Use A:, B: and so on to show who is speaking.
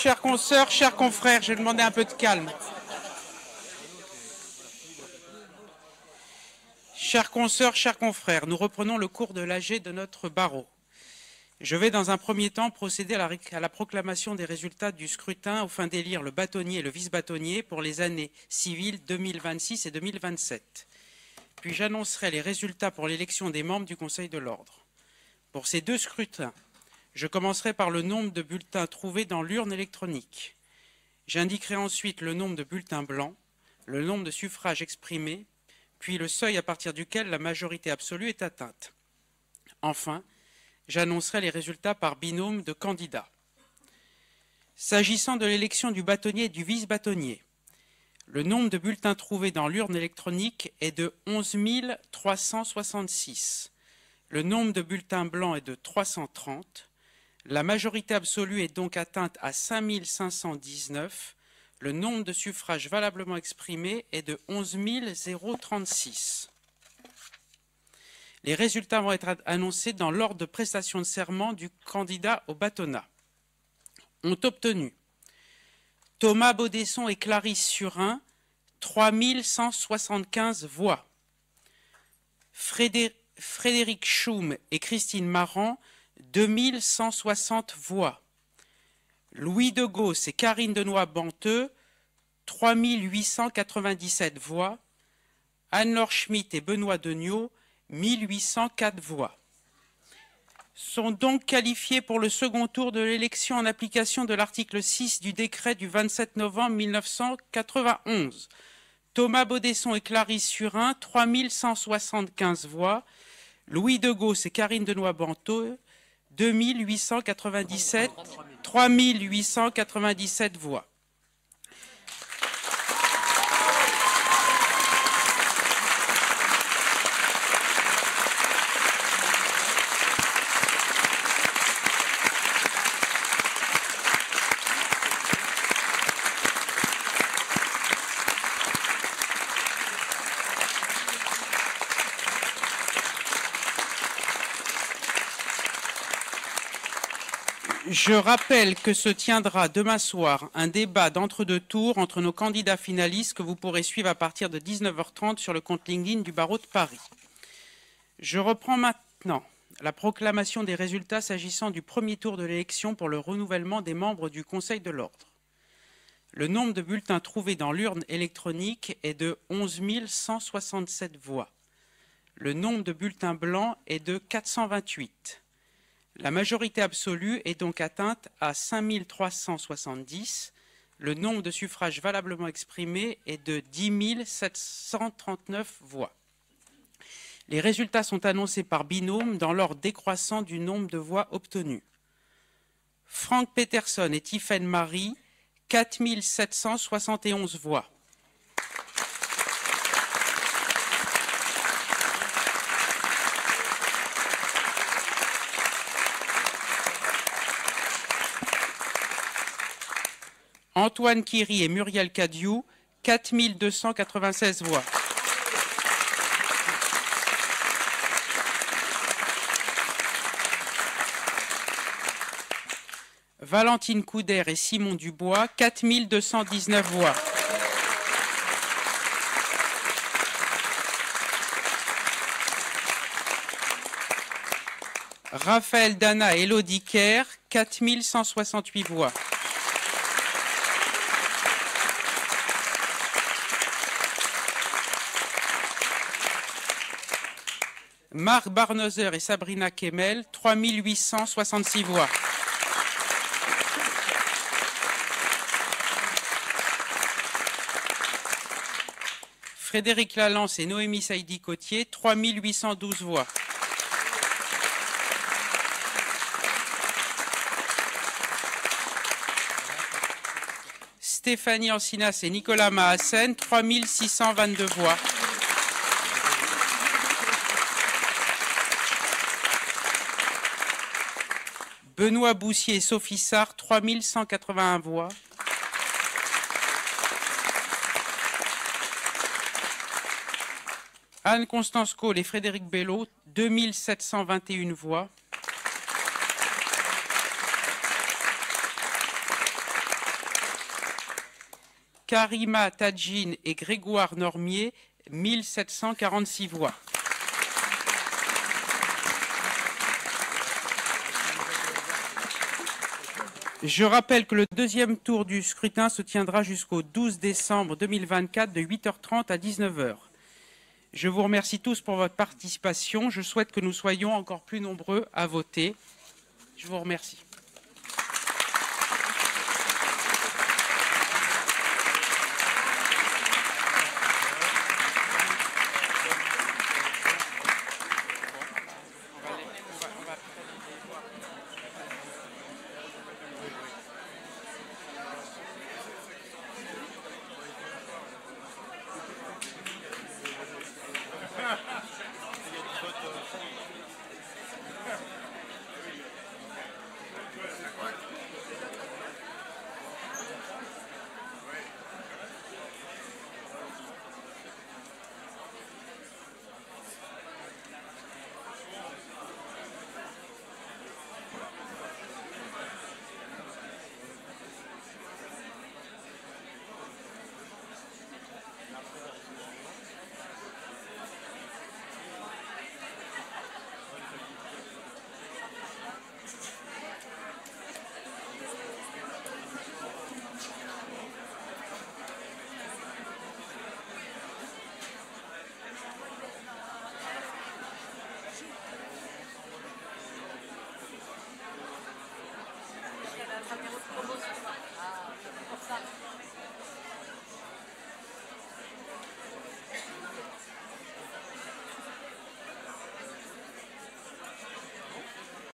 A: chers consoeurs, chers confrères, je vais demander un peu de calme. Chers consoeurs, chers confrères, nous reprenons le cours de l'AG de notre barreau. Je vais dans un premier temps procéder à la proclamation des résultats du scrutin aux fins d'élire le bâtonnier et le vice-bâtonnier pour les années civiles 2026 et 2027. Puis j'annoncerai les résultats pour l'élection des membres du Conseil de l'Ordre. Pour ces deux scrutins, je commencerai par le nombre de bulletins trouvés dans l'urne électronique. J'indiquerai ensuite le nombre de bulletins blancs, le nombre de suffrages exprimés, puis le seuil à partir duquel la majorité absolue est atteinte. Enfin, j'annoncerai les résultats par binôme de candidats. S'agissant de l'élection du bâtonnier et du vice-bâtonnier, le nombre de bulletins trouvés dans l'urne électronique est de 11 366. Le nombre de bulletins blancs est de 330. La majorité absolue est donc atteinte à 5 519. Le nombre de suffrages valablement exprimés est de 11 036. Les résultats vont être annoncés dans l'ordre de prestation de serment du candidat au bâtonnat. Ont obtenu Thomas Baudesson et Clarisse Surin, 3175 voix. Frédéric Choum et Christine Marant, 2160 voix. Louis de Gauss et Karine Denoy-Banteux, 3897 voix. Anne-Laure Schmitt et Benoît Degnaud, 1804 voix. Sont donc qualifiés pour le second tour de l'élection en application de l'article 6 du décret du 27 novembre 1991. Thomas Baudesson et Clarisse Surin, 3175 voix. Louis de Gauss et Karine Denoy-Banteux, 3897 voix. Je rappelle que se tiendra demain soir un débat d'entre-deux tours entre nos candidats finalistes que vous pourrez suivre à partir de 19h30 sur le compte LinkedIn du barreau de Paris. Je reprends maintenant la proclamation des résultats s'agissant du premier tour de l'élection pour le renouvellement des membres du Conseil de l'Ordre. Le nombre de bulletins trouvés dans l'urne électronique est de 11 167 voix. Le nombre de bulletins blancs est de 428. La majorité absolue est donc atteinte à 5 370. Le nombre de suffrages valablement exprimés est de 10 739 voix. Les résultats sont annoncés par binôme dans l'ordre décroissant du nombre de voix obtenues. Franck Peterson et Tiffaine Marie, 4 771 voix. Antoine Kiry et Muriel Cadiou, 4 296 voix. Valentine Couder et Simon Dubois, 4 219 voix. Raphaël Dana et Élodie Kerr, 4 168 voix. Marc Barnoser et Sabrina Kemmel, 3 866 voix. Frédéric Lalance et Noémie Saïdi-Cotier, 3 812 voix. Stéphanie Ancinas et Nicolas Mahassen, 3 622 voix. Benoît Boussier et Sophie Sarr, 3 181 voix. Anne-Constance Cole et Frédéric Bello, 2 721 voix. Karima Tadjine et Grégoire Normier, 1746 voix. Je rappelle que le deuxième tour du scrutin se tiendra jusqu'au 12 décembre 2024 de 8h30 à 19h. Je vous remercie tous pour votre participation. Je souhaite que nous soyons encore plus nombreux à voter. Je vous remercie.